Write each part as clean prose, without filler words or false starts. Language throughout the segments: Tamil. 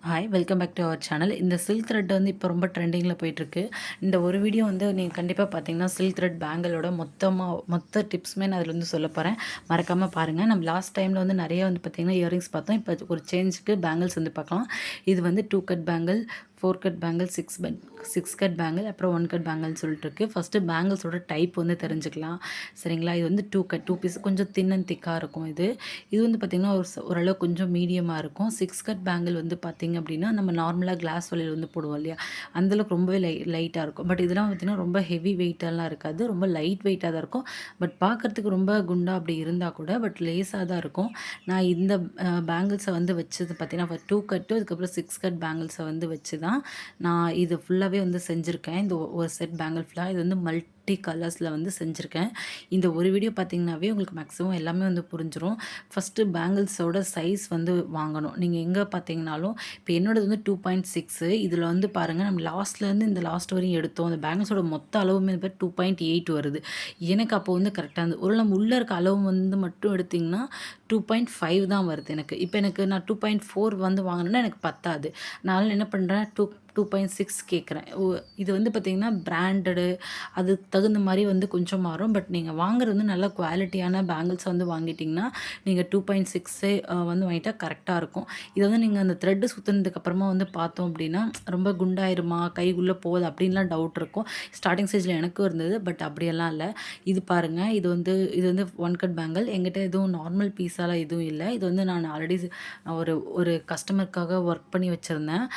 Hi welcome back to our channel. இந்த சில்க் த்ரெட் வந்து இப்போ ரொம்ப ட்ரெண்டிங்கில் போயிட்டுருக்கு. இந்த ஒரு வீடியோ வந்து நீங்கள் கண்டிப்பாக பார்த்தீங்கன்னா சில்க் த்ரெட் பேங்கிளோட மொத்த டிப்ஸுமே நான் அதில் வந்து சொல்ல போகிறேன். மறக்காமல் பாருங்கள். நம்ம லாஸ்ட் டைமில் வந்து நிறைய வந்து பார்த்திங்கன்னா இயரிங்ஸ் பார்த்தோம். இப்போ ஒரு சேஞ்சுக்கு பேங்கிள்ஸ் வந்து பார்க்கலாம். இது வந்து 2 cut bangle, 4 cut bangle, 6 cut bangle, அப்புறம் 1 கட் பேங்கிள்னு சொல்லிட்டு இருக்குது. ஃபஸ்ட்டு பேங்கிள்ஸோட டைப் வந்து தெரிஞ்சுக்கலாம். சரிங்களா? இது வந்து 2 பீஸ் கொஞ்சம் தின் அண்ட் திக்காக இருக்கும். இது வந்து பார்த்திங்கன்னா ஓரளவு கொஞ்சம் மீடியமாக இருக்கும். 6 கட் பேங்கிள் வந்து பார்த்திங்க அப்படின்னா நம்ம நார்மலாக கிளாஸ் வளையல் வந்து போடுவோம் இல்லையா, அந்தளவுக்கு ரொம்பவே லைட்டாக இருக்கும். பட் இதெல்லாம் பார்த்திங்கன்னா ரொம்ப ஹெவி வெயிட்டெல்லாம் இருக்காது, ரொம்ப லைட் வெயிட்டாக தான் இருக்கும். பட் பார்க்குறதுக்கு ரொம்ப குண்டா அப்படி இருந்தால் கூட பட் லேஸாக தான் இருக்கும். நான் இந்த பேங்கிள்ஸை வந்து வச்சது பார்த்திங்கன்னா 2 கட்டு அதுக்கப்புறம் 6 கட் பேங்கிள்ஸை வந்து வச்சு தான் நான் இது ஃபுல்லாகவே வந்து செஞ்சுருக்கேன். இந்த ஒரு செட் பேங்கிள் ஃபுல்லாக இது வந்து மல்டி கலர்ஸில் வந்து செஞ்சுருக்கேன். இந்த ஒரு வீடியோ பார்த்திங்கனாவே உங்களுக்கு மேக்ஸிமம் எல்லாமே வந்து புரிஞ்சிடும். ஃபஸ்ட்டு பேங்கிள்ஸோட சைஸ் வந்து வாங்கணும். நீங்கள் எங்கே பார்த்தீங்கனாலும் இப்போ என்னோடது வந்து 2.6 இதில் வந்து பாருங்கள், நம்ம லாஸ்ட்லேருந்து இந்த லாஸ்ட் வரையும் எடுத்தோம். அந்த பேங்கிள்ஸோட மொத்த அளவுமே பேர் 2.8 வருது. எனக்கு அப்போ வந்து கரெக்டாக இருந்தது. ஒரு நம்ம உள்ளே இருக்க அளவு வந்து மட்டும் எடுத்திங்கன்னா 2.5 தான் வருது எனக்கு. இப்போ எனக்கு நான் 2.4 வந்து வாங்கினேன்னா எனக்கு பத்தாது. நான் என்ன பண்ணுறேன் 2.6 கேட்குறேன். இது வந்து பார்த்திங்கன்னா பிராண்டடு அதுக்கு தகுந்த மாதிரி வந்து கொஞ்சம் மாறும். பட் நீங்கள் வாங்குறது வந்து நல்ல குவாலிட்டியான பேங்கிள்ஸ் வந்து வாங்கிட்டிங்கன்னா நீங்கள் 2.6 வந்து வாங்கிட்டா கரெக்டாக இருக்கும். இதை வந்து நீங்கள் அந்த த்ரெட்டு சுற்றுனதுக்கப்புறமா வந்து பார்த்தோம் அப்படின்னா ரொம்ப குண்டாயிருமா, கைக்குள்ளே போகுது அப்படின்லாம் டவுட் இருக்கும். ஸ்டார்டிங் ஸ்டேஜில் எனக்கும் இருந்தது. பட் அப்படியெல்லாம் இல்லை. இது பாருங்கள், இது வந்து 1 கட் பேங்கிள். என்கிட்ட எதுவும் நார்மல் பீஸாலாம் எதுவும் இல்லை. இது வந்து நான் ஆல்ரெடி ஒரு ஒரு கஸ்டமருக்காக ஒர்க் பண்ணி வச்சுருந்தேன்.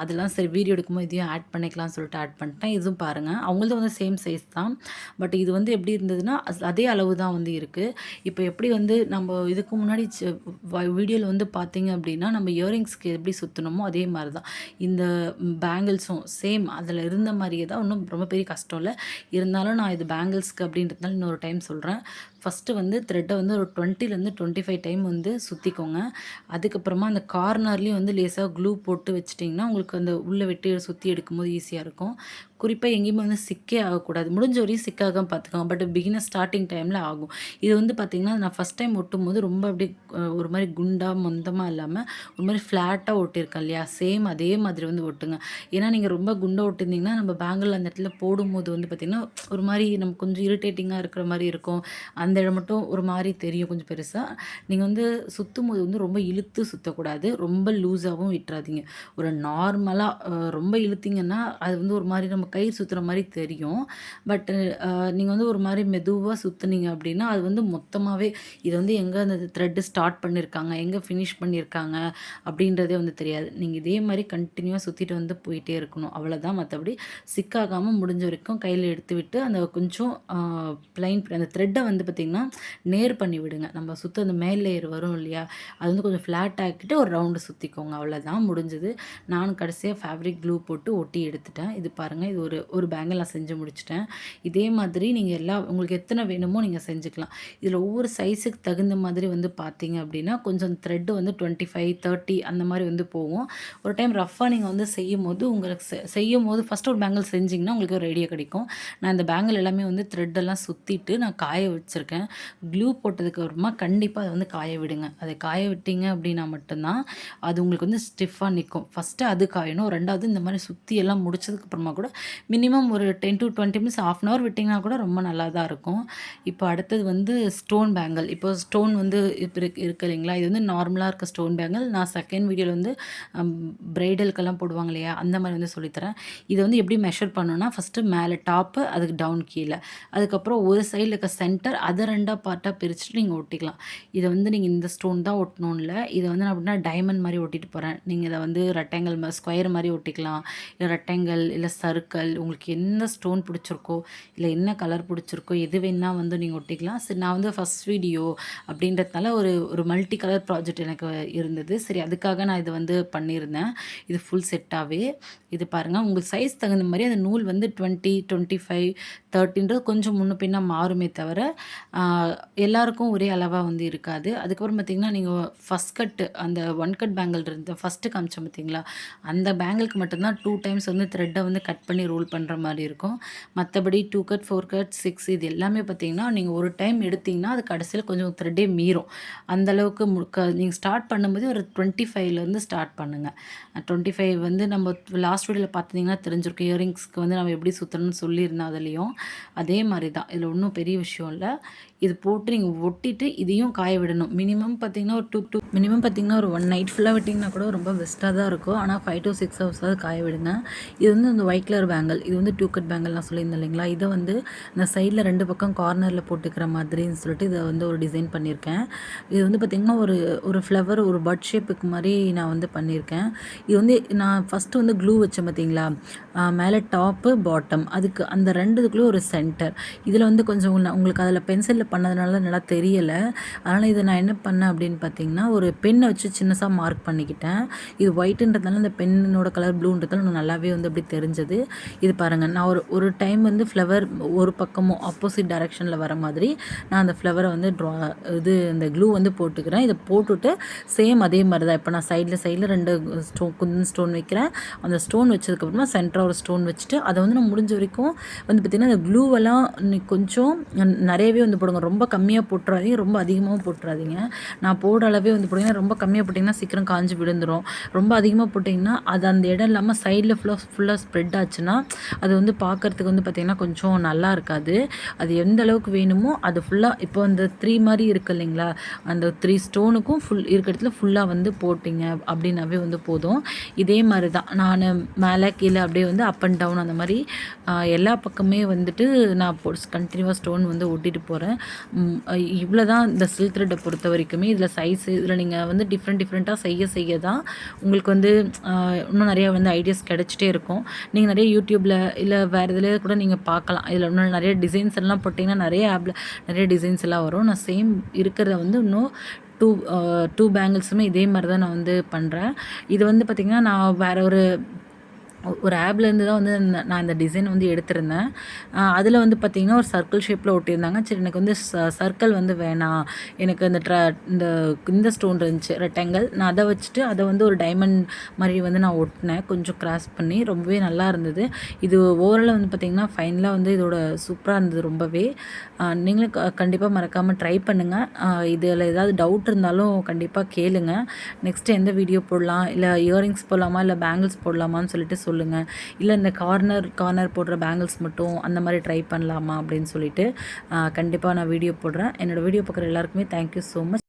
அதெல்லாம் சரி வீடியோ எடுக்கும்போது இதையும் ஆட் பண்ணிக்கலாம்னு சொல்லிட்டு ஆட் பண்ணிட்டேன். இதுவும் பாருங்கள், அவங்களது வந்து சேம் சைஸ் தான். பட் இது வந்து எப்படி இருந்ததுன்னா அதே அளவு தான் வந்து இருக்குது. இப்போ எப்படி வந்து நம்ம இதுக்கு முன்னாடி வீடியோவில் வந்து பார்த்தீங்க அப்படின்னா நம்ம இயரிங்ஸ்க்கு எப்படி சுற்றணுமோ அதே மாதிரி தான் இந்த பேங்கிள்ஸும் சேம் அதில் இருந்த மாதிரியே தான். ஒன்றும் ரொம்ப பெரிய கஷ்டம் இல்லை. இருந்தாலும் நான் இது பேங்கிள்ஸ்க்கு அப்படின்றதுனால இன்னொரு டைம் சொல்கிறேன். ஃபஸ்ட்டு வந்து த்ரெட்டை வந்து ஒரு 20லேருந்து 25 டைம் வந்து சுற்றிக்கோங்க. அதுக்கப்புறமா அந்த கார்னர்லேயும் வந்து லேசாக க்ளூ போட்டு வச்சிட்டிங்கன்னா உங்களுக்கு அந்த உள்ளே வெட்டி சுற்றி எடுக்கும்போது ஈஸியாக இருக்கும். குறிப்பாக எங்கேயுமே வந்து சிக்கே ஆகக்கூடாது. முடிஞ்ச வரையும் சிக்காகாம பார்த்துக்கோங்க. பட் பிகினர் ஸ்டார்டிங் டைமில் ஆகும். இது வந்து பார்த்திங்கன்னா நான் ஃபஸ்ட் டைம் ஒட்டும்போது ரொம்ப அப்படியே ஒரு மாதிரி குண்டாக மொந்தமாக இல்லாமல் ஒரு மாதிரி ஃப்ளாட்டாக ஒட்டியிருக்கேன் இல்லையா, சேம் அதே மாதிரி வந்து ஒட்டுங்க. ஏன்னா நீங்கள் ரொம்ப குண்டாக ஒட்டியிருந்தீங்கன்னா நம்ம பேங்கிள் அந்த இடத்துல போடும்போது வந்து பார்த்திங்கன்னா ஒரு மாதிரி நமக்கு கொஞ்சம் இரிட்டேட்டிங்காக இருக்கிற மாதிரி இருக்கும். அந்த இடம் மட்டும் ஒரு மாதிரி தெரியும் கொஞ்சம் பெருசாக. நீங்கள் வந்து சுற்றும்போது வந்து ரொம்ப இழுத்து சுற்றக்கூடாது, ரொம்ப லூஸாகவும் விட்டுறாதீங்க. ஒரு நார்மலாக ரொம்ப இழுத்தீங்கன்னா அது வந்து ஒரு மாதிரி நம்ம கயிறு சுற்றுற மாதிரி தெரியும். பட்டு நீங்கள் வந்து ஒரு மாதிரி மெதுவாக சுற்றுனீங்க அப்படின்னா அது வந்து மொத்தமாகவே இது வந்து எங்கே அந்த த்ரெட்டு ஸ்டார்ட் பண்ணியிருக்காங்க, எங்கே ஃபினிஷ் பண்ணியிருக்காங்க அப்படின்றதே வந்து தெரியாது. நீங்கள் இதே மாதிரி கண்டினியூவாக சுற்றிட்டு வந்து போயிட்டே இருக்கணும், அவ்வளோதான். மற்றபடி சிக்காகாமல் முடிஞ்ச வரைக்கும் கையில் எடுத்து விட்டு அந்த கொஞ்சம் ப்ளைன் அந்த த்ரெட்டை வந்து பார்த்திங்கன்னா நேர் பண்ணி விடுங்க. நம்ம சுற்ற அந்த மேல் லேயர் வரும் இல்லையா, அது வந்து கொஞ்சம் ஃப்ளாட் ஆக்கிட்டு ஒரு ரவுண்டு சுற்றிக்கோங்க, அவ்வளோதான் முடிஞ்சது. நானும் கடைசியாக ஃபேப்ரிக் க்ளூ போட்டு ஒட்டி எடுத்துட்டேன். இது பாருங்கள், இது ஒரு பேங்கிள் நான் செஞ்சு முடிச்சிட்டேன். இதே மாதிரி நீங்கள் உங்களுக்கு எத்தனை வேணுமோ நீங்கள் செஞ்சுக்கலாம். இதில் ஒவ்வொரு சைஸுக்கு தகுந்த மாதிரி வந்து பார்த்தீங்க அப்படின்னா கொஞ்சம் த்ரெட்டு வந்து 25, 30 அந்த மாதிரி வந்து போகும். ஒரு டைம் ரஃப்பாக நீங்கள் வந்து செய்யும்போது உங்களுக்கு செய்யும்போது ஃபஸ்ட்டு ஒரு பேங்கிள் செஞ்சிங்கன்னா உங்களுக்கு ஒரு ஐடியா கிடைக்கும். நான் இந்த பேங்கிள் எல்லாமே வந்து த்ரெட்டெல்லாம் சுற்றிட்டு நான் காய வச்சுருக்கேன். க்ளூ போட்டதுக்கு அப்புறமா கண்டிப்பாக அதை வந்து காய விடுங்க. அதை காய விட்டீங்க அப்படின்னா மட்டும்தான் அது உங்களுக்கு வந்து ஸ்டிஃபாக நிற்கும். ஃபஸ்ட்டு அது காயணும். 2வது இந்த மாதிரி சுற்றி எல்லாம் முடிச்சதுக்கப்புறமா கூட மினிமம் ஒரு 10 to 20 மினிட்ஸ், 1/2 அன் ஹவர் விட்டிங்கன்னா கூட ரொம்ப நல்லா தான் இருக்கும். இப்போ அடுத்தது வந்து ஸ்டோன் பேங்கிள். இப்போ ஸ்டோன் வந்து இப்போ இருக்கு இல்லைங்களா, இது வந்து நார்மலாக இருக்க ஸ்டோன் பேங்கிள். நான் செகண்ட் வீடியோவில் வந்து ப்ரைடலுக்கெல்லாம் போடுவாங்க இல்லையா, அந்த மாதிரி வந்து சொல்லித்தரேன். இதை வந்து எப்படி மெஷர் பண்ணணும்னா ஃபஸ்ட்டு மேலே டாப்பு, அதுக்கு டவுன் கீழே, அதுக்கப்புறம் ஒரு சைடில் இருக்க சென்டர், அதை 2 பார்ட்டாக பிரிச்சுட்டு நீங்கள் ஒட்டிக்கலாம். இதை வந்து நீங்கள் இந்த ஸ்டோன் தான் ஒட்டணும் இல்லை, இதை வந்து நான் அப்படின்னா டைமண்ட் மாதிரி ஒட்டிட்டு போகிறேன். நீங்கள் இதை வந்து ரெக்டாங்கிள் ஸ்கொயர் மாதிரி ஒட்டிக்கலாம், இல்லை ரெக்டாங்கிள், இல்லை சர்க்கிள், உங்களுக்கு எந்த ஸ்டோன் பிடிச்சிருக்கோ இல்லை என்ன கலர் பிடிச்சிருக்கோ எது வேணால் வந்து நீங்கள் ஒட்டிக்கலாம். சரி, நான் வந்து ஃபஸ்ட் வீடியோ அப்படின்றதுனால ஒரு மல்டி கலர் ப்ராஜெக்ட் எனக்கு இருந்தது. சரி, அதுக்காக நான் இது வந்து பண்ணியிருந்தேன். இது ஃபுல் செட்டாகவே. இது பாருங்கள், உங்களுக்கு சைஸ் தகுந்த மாதிரி அந்த நூல் வந்து 20, 25, 30ன்றது கொஞ்சம் முன்ன பின்ன மாறுமே தவிர எல்லாருக்கும் ஒரே அளவாக வந்து இருக்காது. அதுக்கப்புறம் பார்த்திங்கன்னா நீங்கள் ஃபஸ்ட் கட்டு அந்த 1 கட் பேங்கிள் இருந்த ஃபஸ்ட்டு காமிச்சோம் பார்த்திங்களா, அந்த பேங்கிளுக்கு மட்டும்தான் 2 டைம்ஸ் வந்து த்ரெட்டை வந்து கட் பண்ணி பண்ணி ரோல் பண்ணுற மாதிரி இருக்கும். மற்றபடி 2 கட் 4 கட் 6 இது எல்லாமே பார்த்தீங்கன்னா நீங்கள் ஒரு டைம் எடுத்திங்கன்னா அது கடைசியில் கொஞ்சம் த்ரெட்டே மீறும். அந்தளவுக்கு நீங்கள் ஸ்டார்ட் பண்ணும்போது ஒரு 25லேருந்து ஸ்டார்ட் பண்ணுங்கள். 25 வந்து நம்ம லாஸ்ட் வீடியோவில் பார்த்தீங்கன்னா தெரிஞ்சிருக்கும். இயரிங்ஸ்க்கு வந்து நம்ம எப்படி சுற்றணும்னு சொல்லியிருந்தேன் அதுலேயும். அதே மாதிரி தான், இதில் ஒன்றும் பெரிய விஷயம் இல்லை. இது போட்டு நீங்கள் ஒட்டிட்டு இதையும் காய விடணும். மினிமம் பார்த்தீங்கன்னா ஒரு 1 நைட் ஃபுல்லாக விட்டிங்கன்னா கூட ரொம்ப பெஸ்ட்டாக தான் இருக்கும். ஆனால் 5 to 6 ஹவர்ஸாவது காய விடுங்க. இது வந்து இந்த ஒயிட் கலர் பேங்கிள், இது வந்து 2 கட் பேங்கிள் நான் சொல்லியிருந்தேன் இல்லைங்களா? இதை வந்து இந்த சைடில் 2 பக்கம் கார்னரில் போட்டுக்கிற மாதிரின்னு சொல்லிட்டு இதை வந்து ஒரு டிசைன் பண்ணியிருக்கேன். இது வந்து பார்த்திங்கன்னா ஒரு ஃப்ளவர், ஒரு பட் ஷேப்புக்கு மாதிரி நான் வந்து பண்ணியிருக்கேன். இது வந்து நான் ஃபஸ்ட்டு வந்து க்ளூ வச்சேன் பார்த்தீங்களா? மேலே டாப்பு பாட்டம், அதுக்கு அந்த 2 இதுக்குள்ளே ஒரு சென்டர். இதில் வந்து கொஞ்சம் உங்களுக்கு அதில் பென்சிலில் பண்ணதுனால நல்லா தெரியலை. அதனால் இதை நான் என்ன பண்ணேன் அப்படின்னு பார்த்தீங்கன்னா, ஒரு பென்னை வச்சு சின்னதாக மார்க் பண்ணிக்கிட்டேன். இது ஒயிட்டுன்றதுனால இந்த பென்னோட கலர் ப்ளூன்றதால இன்னும் நல்லாவே வந்து அப்படி தெரிஞ்சது. இது பாருங்கள், நான் ஒரு டைம் வந்து ஃப்ளவர் ஒரு பக்கமும் ஆப்போசிட் டைரெக்ஷனில் வர மாதிரி நான் அந்த ஃப்ளவரை வந்து இந்த க்ளூ வந்து போட்டுக்கிறேன். இதை போட்டுவிட்டு சேம் அதே மாதிரி தான் இப்போ நான் சைடில் 2 குந்தன் ஸ்டோன் வைக்கிறேன். அந்த ஸ்டோன் வச்சதுக்கப்புறமா சென்டராக ஒரு ஸ்டோன் வச்சுட்டு அதை வந்து நான் முடிஞ்ச வரைக்கும் வந்து பார்த்திங்கன்னா அந்த க்ளூவெல்லாம் கொஞ்சம் நிறையவே வந்து போடுங்க. ரொம்ப கம்மியாக போட்டுறாதீங்க, ரொம்ப அதிகமாகவும் போட்டுறாதீங்க. நான் போடுற அளவே வந்து போட்டிங்கன்னா, ரொம்ப கம்மியாக போட்டிங்கன்னா சீக்கிரம் காஞ்சி விழுந்துடும். ரொம்ப அதிகமாக போட்டிங்கன்னா அது அந்த இடம் இல்லாமல் சைடில் ஃபுல்லாக ஸ்ப்ரெட் ஆச்சுன்னா அது வந்து பார்க்குறதுக்கு வந்து பார்த்திங்கன்னா கொஞ்சம் நல்லா இருக்காது. அது எந்த அளவுக்கு வேணுமோ அது ஃபுல்லாக இப்போ அந்த 3 மாதிரி இருக்குது இல்லைங்களா? அந்த 3 ஸ்டோனுக்கும் இருக்கிற இடத்துல ஃபுல்லாக வந்து போட்டிங்க அப்படின்னாவே வந்து போதும். இதே மாதிரி தான் நான் மேலே கீழே அப்படியே வந்து அப் அண்ட் டவுன் அந்த மாதிரி எல்லா பக்கமே வந்துட்டு நான் கண்டினியூவாக ஸ்டோன் வந்து ஒட்டிட்டு போகிறேன். இவ்வளோ தான் இந்த சில்க் த்ரெட்டை பொறுத்த வரைக்குமே. இதில் சைஸு இதில் நீங்கள் வந்து டிஃப்ரெண்ட்டாக செய்ய தான் உங்களுக்கு வந்து இன்னும் நிறையா வந்து ஐடியாஸ் கிடச்சிட்டே இருக்கும். நீங்கள் நிறைய யூடியூப்பில் இல்லை வேறு இதில் கூட நீங்கள் பார்க்கலாம். இதில் இன்னும் நிறைய டிசைன்ஸ் எல்லாம் போட்டிங்கன்னா நிறைய ஆப்பில் நிறைய டிசைன்ஸ் எல்லாம் வரும். நான் சேம் இருக்கிறத வந்து இன்னும் 2 பேங்கிள்ஸுமே இதே மாதிரி தான் நான் வந்து பண்ணுறேன். இது வந்து பார்த்திங்கன்னா நான் வேறு ஒரு ஆப்லேருந்து தான் வந்து நான் இந்த டிசைன் வந்து எடுத்திருந்தேன். அதில் வந்து பார்த்திங்கன்னா ஒரு சர்க்கிள் ஷேப்பில் ஒட்டியிருந்தாங்க. சரி, எனக்கு வந்து சர்க்கிள் வந்து வேணாம், எனக்கு இந்த ஸ்டோன் இருந்துச்சு ரெக்டாங்கிள், நான் அதை வச்சுட்டு அதை வந்து ஒரு டைமண்ட் மாதிரி வந்து நான் ஒட்டினேன், கொஞ்சம் கிராஸ் பண்ணி. ரொம்பவே நல்லா இருந்தது. இது ஓவரால் வந்து பார்த்திங்கன்னா ஃபைனலாக வந்து இதோட சூப்பராக இருந்தது ரொம்பவே. நீங்களும் கண்டிப்பாக மறக்காமல் ட்ரை பண்ணுங்கள். இதில் ஏதாவது டவுட் இருந்தாலும் கண்டிப்பாக கேளுங்க. நெக்ஸ்ட்டு எந்த வீடியோ போடலாம், இல்லை இயரிங்ஸ் போடலாமா, இல்லை பேங்கிள்ஸ் போடலாமான்னு சொல்லிட்டு சொல்லுங்கள். இல்லை இந்த கார்னர் போடுற பேங்கிள்ஸ் மட்டும் அந்த மாதிரி ட்ரை பண்ணலாமா அப்படின்னு சொல்லிட்டு கண்டிப்பாக நான் வீடியோ போடுறேன். என்னோடய வீடியோ பார்க்குற எல்லாருக்குமே தேங்க்யூ ஸோ மச்.